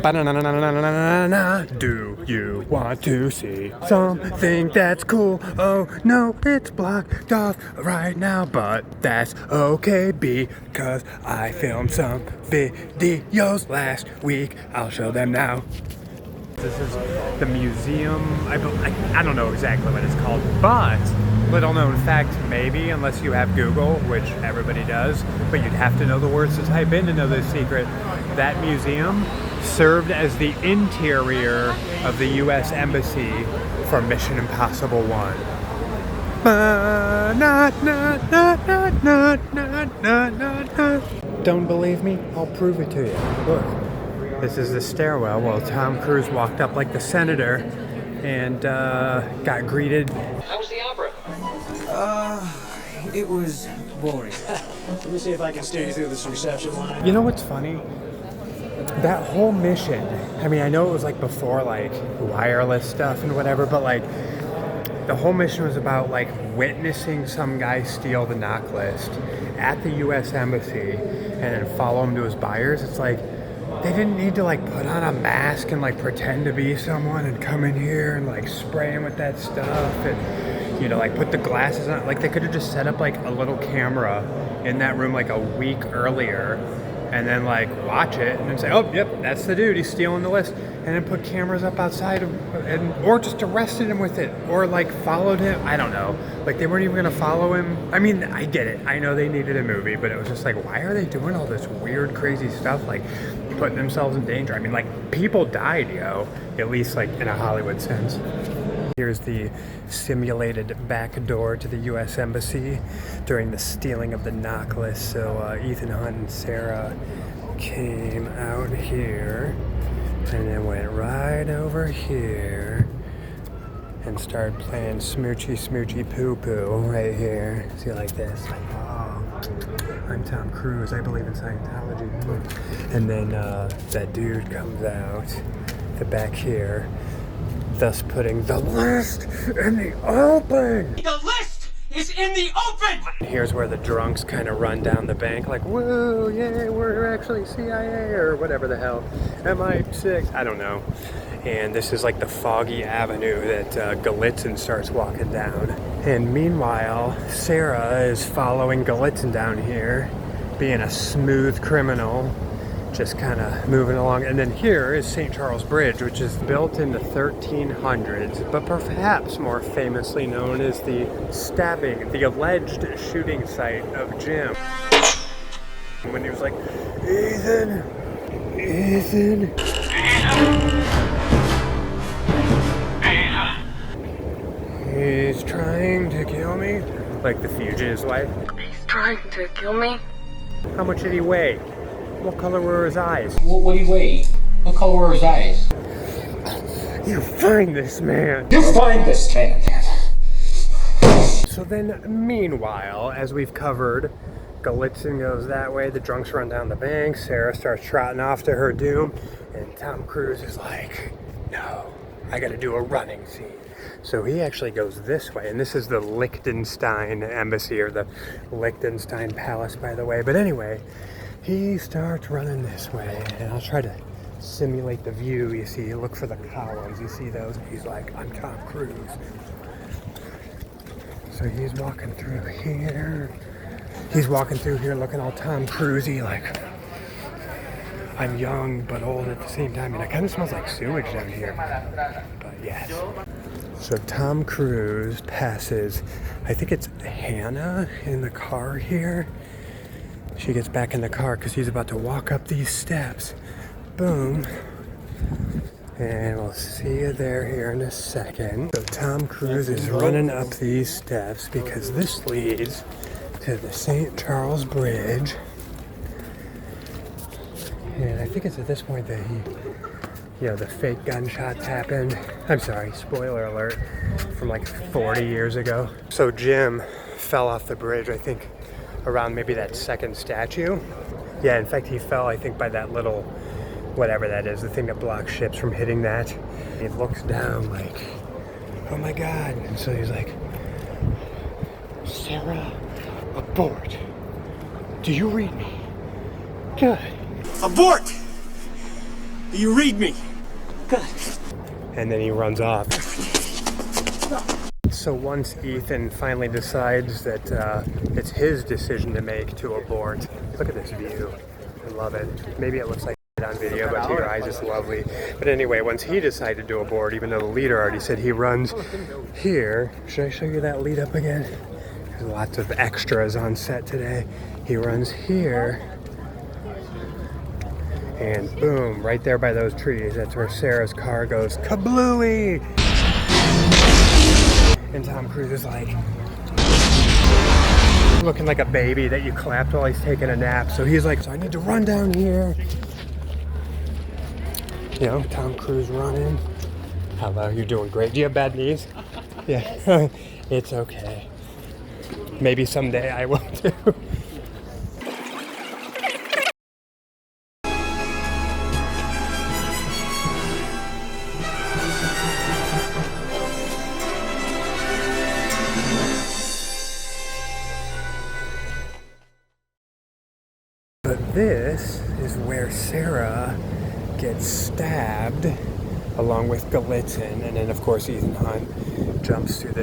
Ba-na-na-na-na-na-na-na-na. Do you want to see something that's cool? Oh no, it's blocked off right now, but that's okay because I filmed some videos last week. I'll show them now. This is the museum. I don't know exactly what it's called, but little known fact, maybe, unless you have Google, which everybody does, but you'd have to know the words to type in to know this secret. That museum served as the interior of the U.S. Embassy for Mission Impossible 1. Don't believe me? I'll prove it to you. Look. This is the stairwell. Well, Tom Cruise walked up like the senator and got greeted. How was the opera? It was boring. Let me see if I can steer you through this reception line. You know what's funny? That whole mission, I mean, I know it was like before like wireless stuff and whatever, but like the whole mission was about like witnessing some guy steal the knock list at the U.S. Embassy and then follow him to his buyers. It's like, they didn't need to like put on a mask and like pretend to be someone and come in here and like spray him with that stuff and, you know, like put the glasses on. Like they could have just set up like a little camera in that room like a week earlier and then like watch it and then say, oh, yep, that's the dude, he's stealing the list. And then put cameras up outside or just arrested him with it or like followed him. I don't know. Like they weren't even gonna follow him. I mean, I get it. I know they needed a movie, but it was just like, why are they doing all this weird, crazy stuff? Like putting themselves in danger. I mean, like people died, yo, at least like in a Hollywood sense. Here's the simulated back door to the U.S. Embassy during the stealing of the knock list. So Ethan Hunt and Sarah came out here and then went right over here and started playing smoochy smoochy poo poo right here. See, like this. Like, oh, I'm Tom Cruise. I believe in Scientology. And then that dude comes out the back here, thus putting the list in the open. The list is in the open! Here's where the drunks kind of run down the bank like, whoa, yeah, we're actually CIA or whatever the hell. MI6, I don't know. And this is like the foggy avenue that Galitzin starts walking down. And meanwhile, Sarah is following Galitzin down here, being a smooth criminal, just kind of moving along. And then here is St. Charles Bridge, which is built in the 1300s, but perhaps more famously known as the alleged shooting site of Jim. When he was like, Ethan. He's trying to kill me. Like the fugitive's wife. He's trying to kill me. How much did he weigh? What color were his eyes? What do you weigh? What color were his eyes? You find this man. You find this man. So then, meanwhile, as we've covered, Galitzin goes that way, the drunks run down the bank, Sarah starts trotting off to her doom, and Tom Cruise is like, no, I gotta do a running scene. So he actually goes this way, and this is the Liechtenstein embassy, or the Liechtenstein palace, by the way. But anyway, he starts running this way, and I'll try to simulate the view. You see, look for the columns, you see those, and he's like, I'm Tom Cruise. So he's walking through here. He's walking through here looking all Tom Cruise-y, like, I'm young but old at the same time, and it kind of smells like sewage down here. But yes. So Tom Cruise passes, I think it's Hannah in the car here. She gets back in the car because he's about to walk up these steps. Boom. And we'll see you there here in a second. So Tom Cruise is running up these steps because this leads to the St. Charles Bridge. And I think it's at this point that the fake gunshots happened. I'm sorry, spoiler alert, from like 40 years ago. So Jim fell off the bridge, I think, around maybe that second statue. Yeah, in fact, he fell, I think, by that little, whatever that is, the thing that blocks ships from hitting that. He looks down like, oh my God. And so he's like, Sarah, abort. Do you read me? Good. Abort! You read me. Good. And then he runs off. So once Ethan finally decides that it's his decision to make to abort, look at this view. I love it. Maybe it looks like on video, but to your eyes it's lovely. But anyway, once he decided to abort, even though the leader already said he runs here. Should I show you that lead up again? There's lots of extras on set today. He runs here. And boom, right there by those trees, that's where Sarah's car goes kablooey! And Tom Cruise is like looking like a baby that you clapped while he's taking a nap. So he's like, so I need to run down here. You know, Tom Cruise running. Hello, you're doing great. Do you have bad knees? Yeah, it's okay. Maybe someday I will too. But this is where Sarah gets stabbed along with Galitzin, and then of course Ethan Hunt jumps through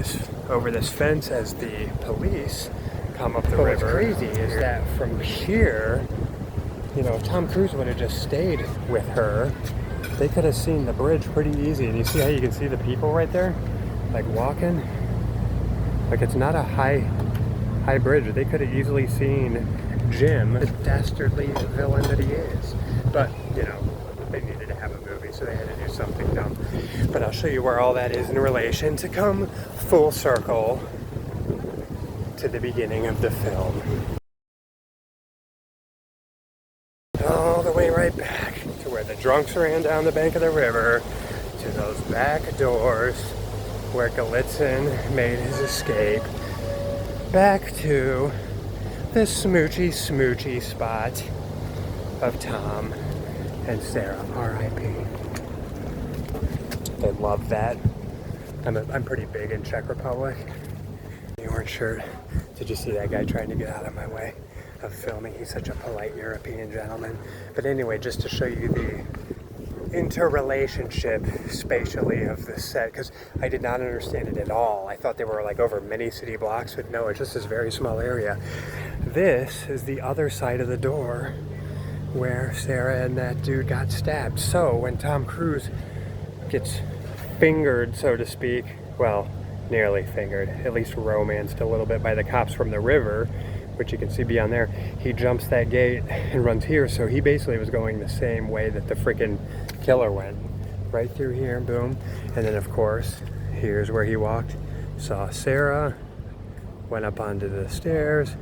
over this fence as the police come up the river. What's crazy is that from here, you know, if Tom Cruise would have just stayed with her, they could have seen the bridge pretty easy. And you see how you can see the people right there, like walking. Like it's not a high bridge. They could have easily seen Jim, the dastardly villain that he is. But you know, they needed to have a movie, so they had to do something dumb. But I'll show you where all that is in relation to come full circle to the beginning of the film. All the way right back to where the drunks ran down the bank of the river, to those back doors where Galitzin made his escape, back to the smoochy spot of Tom and Sarah, R.I.P. They love that. I'm pretty big in Czech Republic. The orange shirt. Did you see that guy trying to get out of my way of filming? He's such a polite European gentleman. But anyway, just to show you the interrelationship spatially of this set, because I did not understand it at all. I thought they were like over many city blocks, but no, it's just this very small area. This is the other side of the door where Sarah and that dude got stabbed. So when Tom Cruise gets fingered, so to speak, well, nearly fingered, at least romanced a little bit by the cops from the river, which you can see beyond there, he jumps that gate and runs here. So he basically was going the same way that the freaking killer went, right through here, boom. And then of course, here's where he walked, saw Sarah, went up onto the stairs,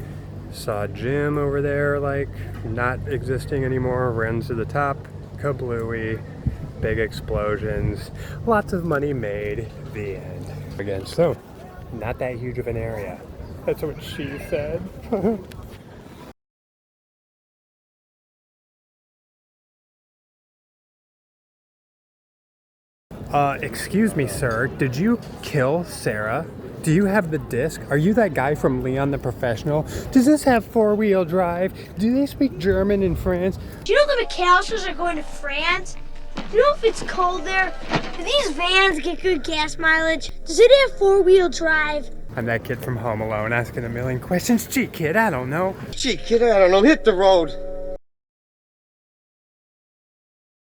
saw Jim over there, like not existing anymore, runs to the top, kablooey, big explosions, lots of money made, the end. Again, so not that huge of an area. That's what she said. Excuse me, sir, did you kill Sarah? Do you have the disc? Are you that guy from Leon the Professional? Does this have four-wheel drive? Do they speak German in France? Do you know the McAllisters are going to France? Do you know if it's cold there? Do these vans get good gas mileage? Does it have four-wheel drive? I'm that kid from Home Alone asking a million questions. Gee, kid, I don't know. Gee, kid, I don't know. Hit the road.